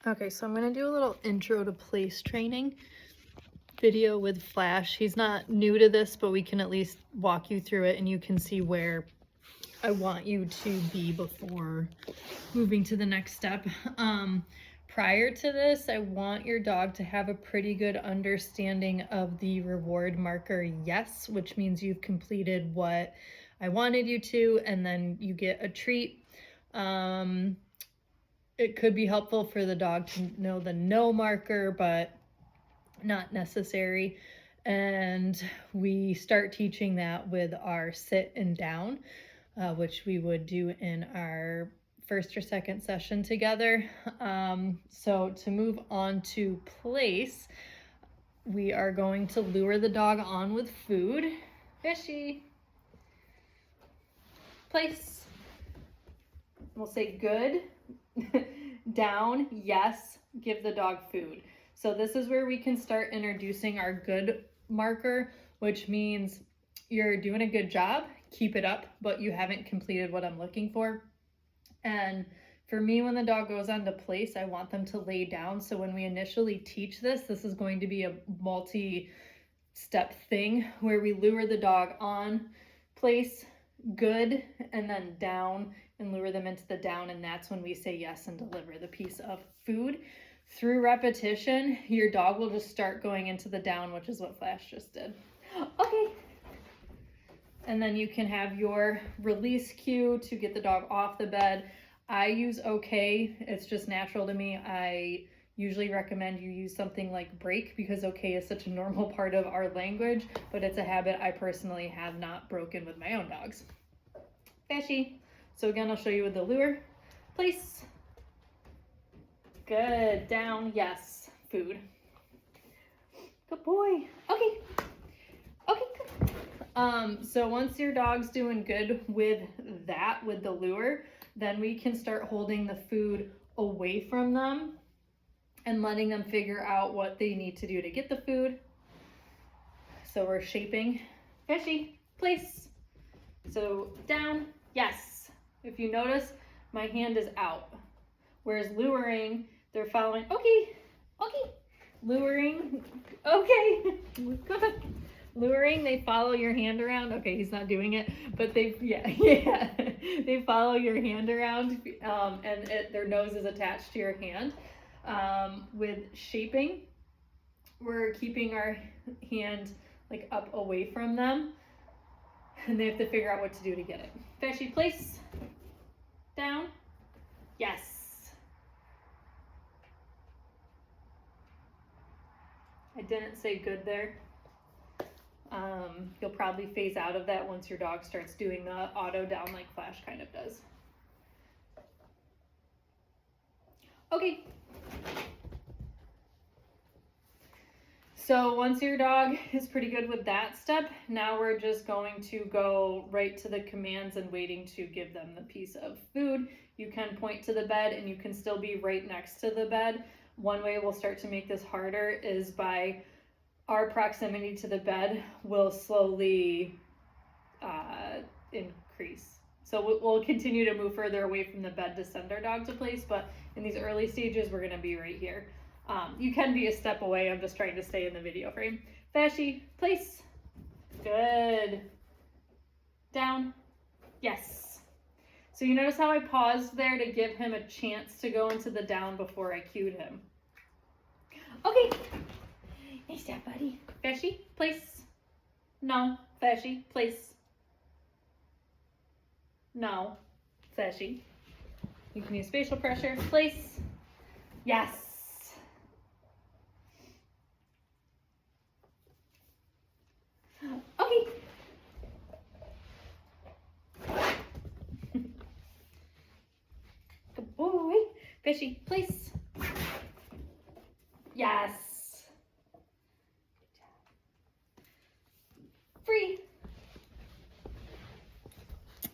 Okay, so I'm gonna do a little intro to place training video with Flash. He's not new to this, but we can at least walk you through it and you can see where I want you to be before moving to the next step. Prior to this, I want your dog to have a pretty good understanding of the reward marker yes, which means you've completed what I wanted you to, and then you get a treat. It could be helpful for the dog to know the no marker, but not necessary. And we start teaching that with our sit and down, which we would do in our first or second session together. So to move on to place, we are going to lure the dog on with food. Fishy. Place. We'll say good. Down, yes, give the dog food. So this is where we can start introducing our good marker, which means you're doing a good job, keep it up, but you haven't completed what I'm looking for. And for me, when the dog goes on to place, I want them to lay down. So when we initially teach this is going to be a multi-step thing where we lure the dog on, place, good, and then down, and lure them into the down, and that's when we say yes and deliver the piece of food. Through repetition, your dog will just start going into the down, which is what Flash just did. Okay. And then you can have your release cue to get the dog off the bed. I use okay. It's just natural to me. I usually recommend you use something like break because okay is such a normal part of our language, but it's a habit I personally have not broken with my own dogs. Fishy. So again, I'll show you with the lure. Place. Good. Down. Yes. Food. Good boy. Okay. Okay, good. So once your dog's doing good with that, with the lure, then we can start holding the food away from them and letting them figure out what they need to do to get the food. So we're shaping. Fishy. Place. So down. Yes. If you notice, my hand is out. Whereas luring, they're following, okay, okay. Luring, okay, good. Luring, they follow your hand around. Okay, he's not doing it, but they, yeah, they follow your hand around, and their nose is attached to your hand. With shaping, we're keeping our hand like up away from them, and they have to figure out what to do to get it. Fishy. Place. Down. Yes. I didn't say good there. You'll probably phase out of that once your dog starts doing the auto down like Flash kind of does. Okay. So once your dog is pretty good with that step, now we're just going to go right to the commands and waiting to give them the piece of food. You can point to the bed and you can still be right next to the bed. One way we'll start to make this harder is by our proximity to the bed will slowly increase. So we'll continue to move further away from the bed to send our dog to place, but in these early stages, we're gonna be right here. You can be a step away. I'm just trying to stay in the video frame. Fashy. Place. Good. Down. Yes. So you notice how I paused there to give him a chance to go into the down before I cued him. Okay. Nice job, buddy. Fashy. Place. No. Fashy. Place. No. Fashy. You can use spatial pressure. Place. Yes. Okay. Good boy. Fishy. Place. Yes. Free.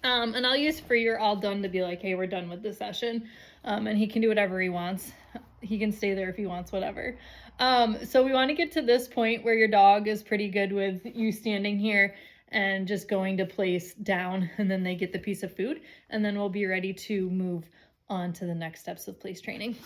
And I'll use free or all done to be like, hey, we're done with the session. And he can do whatever he wants. He can stay there if he wants, whatever. So we want to get to this point where your dog is pretty good with you standing here and just going to place down, and then they get the piece of food, and then we'll be ready to move on to the next steps of place training.